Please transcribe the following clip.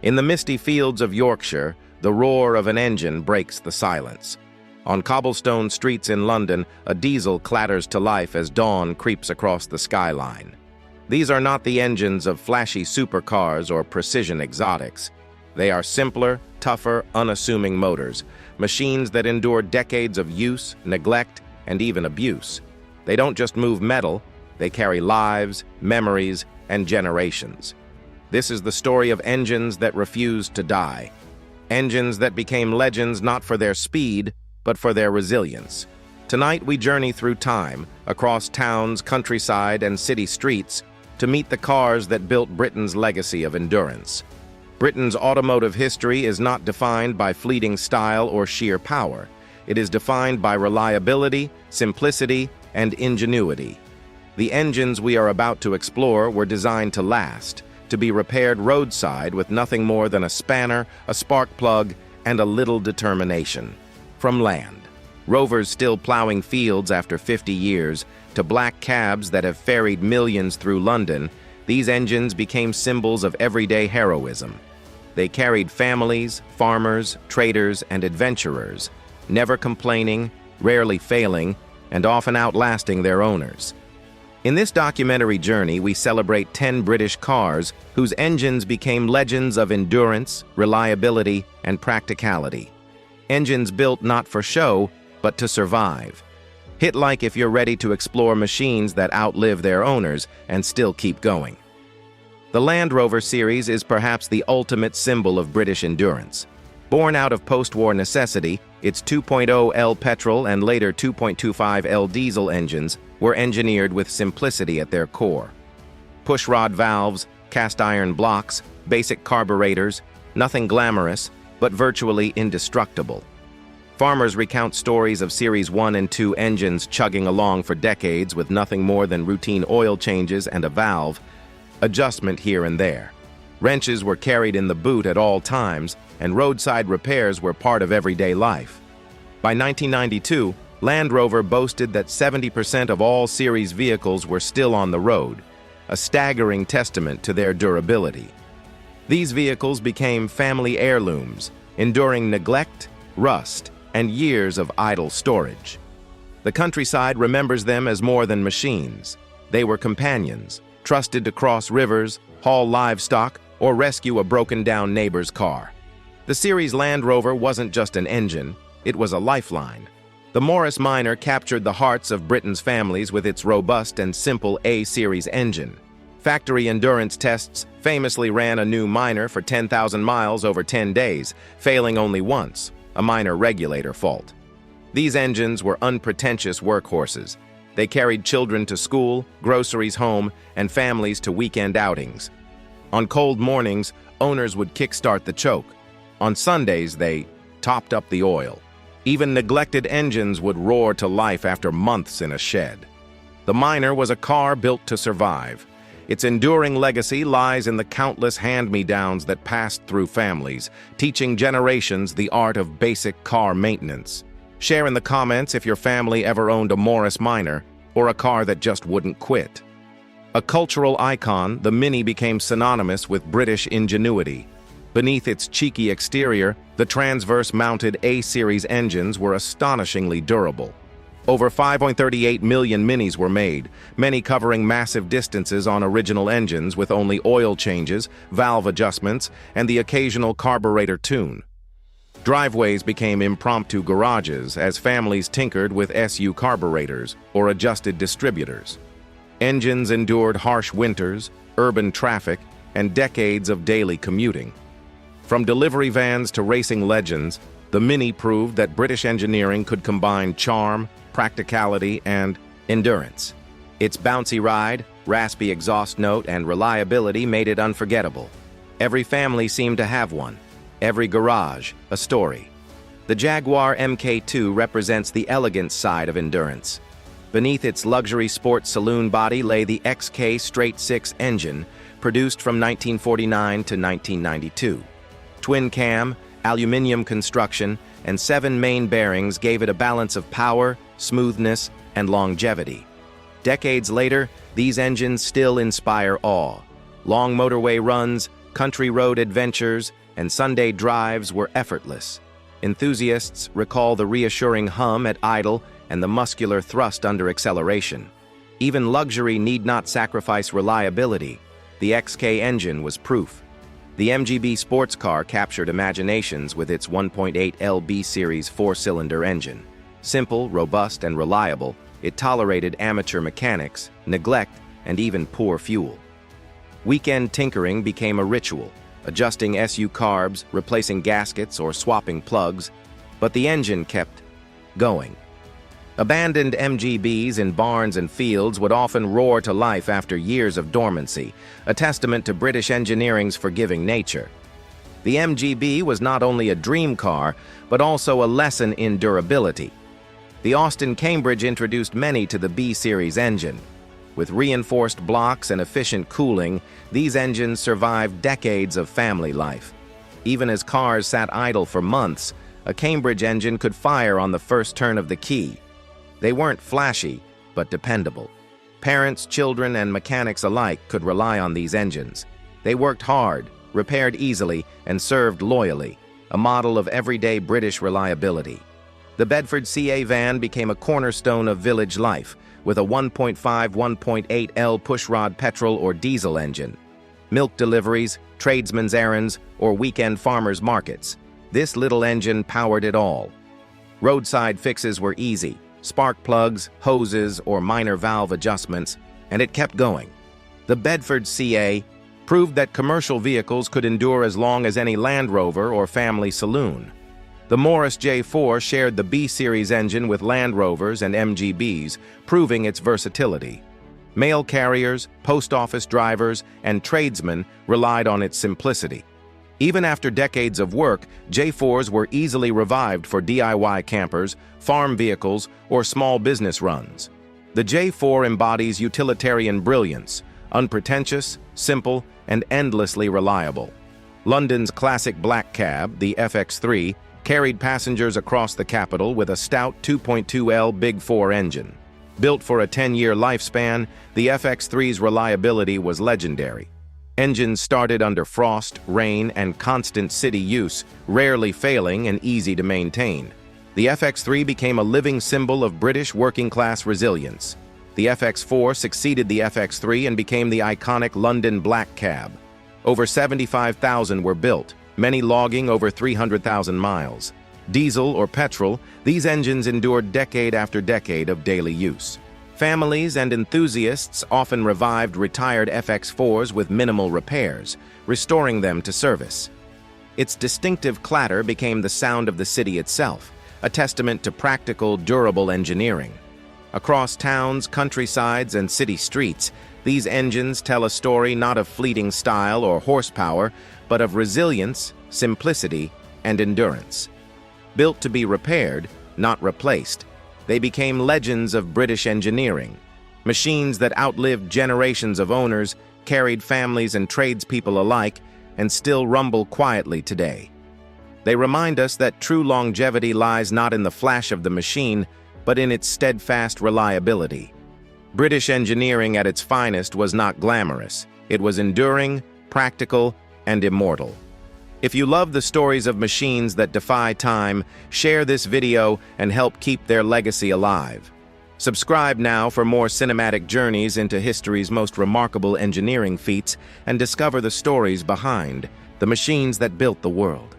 In the misty fields of Yorkshire, the roar of an engine breaks the silence. On cobblestone streets in London, a diesel clatters to life as dawn creeps across the skyline. These are not the engines of flashy supercars or precision exotics. They are simpler, tougher, unassuming motors, machines that endure decades of use, neglect, and even abuse. They don't just move metal, they carry lives, memories, and generations. This is the story of engines that refused to die. Engines that became legends not for their speed, but for their resilience. Tonight we journey through time, across towns, countryside, and city streets, to meet the cars that built Britain's legacy of endurance. Britain's automotive history is not defined by fleeting style or sheer power. It is defined by reliability, simplicity, and ingenuity. The engines we are about to explore were designed to last, to be repaired roadside with nothing more than a spanner, a spark plug, and a little determination. From Land Rovers still plowing fields after 50 years, to black cabs that have ferried millions through London, these engines became symbols of everyday heroism. They carried families, farmers, traders, and adventurers, never complaining, rarely failing, and often outlasting their owners. In this documentary journey, we celebrate 10 British cars whose engines became legends of endurance, reliability, and practicality. Engines built not for show, but to survive. Hit like if you're ready to explore machines that outlive their owners and still keep going. The Land Rover Series is perhaps the ultimate symbol of British endurance. Born out of post-war necessity, its 2.0L petrol and later 2.25L diesel engines were engineered with simplicity at their core. Pushrod valves, cast-iron blocks, basic carburetors, nothing glamorous, but virtually indestructible. Farmers recount stories of Series 1 and 2 engines chugging along for decades with nothing more than routine oil changes and a valve adjustment here and there. Wrenches were carried in the boot at all times, and roadside repairs were part of everyday life. By 1992, Land Rover boasted that 70% of all series vehicles were still on the road, a staggering testament to their durability. These vehicles became family heirlooms, enduring neglect, rust, and years of idle storage. The countryside remembers them as more than machines. They were companions, trusted to cross rivers, haul livestock, or rescue a broken-down neighbor's car. The series Land Rover wasn't just an engine, it was a lifeline. The Morris Minor captured the hearts of Britain's families with its robust and simple A-series engine. Factory endurance tests famously ran a new Minor for 10,000 miles over 10 days, failing only once, a minor regulator fault. These engines were unpretentious workhorses. They carried children to school, groceries home, and families to weekend outings. On cold mornings, owners would kickstart the choke. On Sundays, they topped up the oil. Even neglected engines would roar to life after months in a shed. The Minor was a car built to survive. Its enduring legacy lies in the countless hand-me-downs that passed through families, teaching generations the art of basic car maintenance. Share in the comments if your family ever owned a Morris Minor or a car that just wouldn't quit. A cultural icon, the Mini became synonymous with British ingenuity. Beneath its cheeky exterior, the transverse-mounted A-series engines were astonishingly durable. Over 5.38 million Minis were made, many covering massive distances on original engines with only oil changes, valve adjustments, and the occasional carburetor tune. Driveways became impromptu garages as families tinkered with SU carburetors or adjusted distributors. Engines endured harsh winters, urban traffic, and decades of daily commuting. From delivery vans to racing legends, the Mini proved that British engineering could combine charm, practicality, and endurance. Its bouncy ride, raspy exhaust note, and reliability made it unforgettable. Every family seemed to have one. Every garage, a story. The Jaguar MK2 represents the elegant side of endurance. Beneath its luxury sports saloon body lay the XK straight-six engine, produced from 1949 to 1992. Twin-cam, aluminum construction, and 7 main bearings gave it a balance of power, smoothness, and longevity. Decades later, these engines still inspire awe. Long motorway runs, Country road adventures and Sunday drives were effortless. Enthusiasts recall the reassuring hum at idle and the muscular thrust under acceleration. Even luxury need not sacrifice reliability. The XK engine was proof. The MGB sports car captured imaginations with its 1.8L B Series four-cylinder engine. Simple, robust, and reliable, it tolerated amateur mechanics, neglect, and even poor fuel. Weekend tinkering became a ritual, adjusting SU carbs, replacing gaskets, or swapping plugs, but the engine kept going. Abandoned MGBs in barns and fields would often roar to life after years of dormancy, a testament to British engineering's forgiving nature. The MGB was not only a dream car, but also a lesson in durability. The Austin-Cambridge introduced many to the B-Series engine. With reinforced blocks and efficient cooling, these engines survived decades of family life. Even as cars sat idle for months, a Cambridge engine could fire on the first turn of the key. They weren't flashy, but dependable. Parents, children, and mechanics alike could rely on these engines. They worked hard, repaired easily, and served loyally, a model of everyday British reliability. The Bedford CA van became a cornerstone of village life, with a 1.5-1.8L pushrod petrol or diesel engine. Milk deliveries, tradesmen's errands, or weekend farmers' markets. This little engine powered it all. Roadside fixes were easy. Spark plugs, hoses, or minor valve adjustments, and it kept going. The Bedford CA proved that commercial vehicles could endure as long as any Land Rover or family saloon. The Morris J4 shared the B-Series engine with Land Rovers and MGBs, proving its versatility. Mail carriers, post office drivers, and tradesmen relied on its simplicity. Even after decades of work, J4s were easily revived for DIY campers, farm vehicles, or small business runs. The J4 embodies utilitarian brilliance, unpretentious, simple, and endlessly reliable. London's classic black cab, the FX3, carried passengers across the capital with a stout 2.2L Big 4 engine. Built for a 10-year lifespan, the FX3's reliability was legendary. Engines started under frost, rain, and constant city use, rarely failing and easy to maintain. The FX3 became a living symbol of British working-class resilience. The FX4 succeeded the FX3 and became the iconic London black cab. Over 75,000 were built, many logging over 300,000 miles. Diesel or petrol, these engines endured decade after decade of daily use. Families and enthusiasts often revived retired FX4s with minimal repairs, restoring them to service. Its distinctive clatter became the sound of the city itself, a testament to practical, durable engineering. Across towns, countrysides, and city streets, these engines tell a story not of fleeting style or horsepower, but of resilience, simplicity, and endurance. Built to be repaired, not replaced, they became legends of British engineering. Machines that outlived generations of owners, carried families and tradespeople alike, and still rumble quietly today. They remind us that true longevity lies not in the flash of the machine, but in its steadfast reliability. British engineering at its finest was not glamorous. It was enduring, practical, and immortal. If you love the stories of machines that defy time, share this video and help keep their legacy alive. Subscribe now for more cinematic journeys into history's most remarkable engineering feats and discover the stories behind the machines that built the world.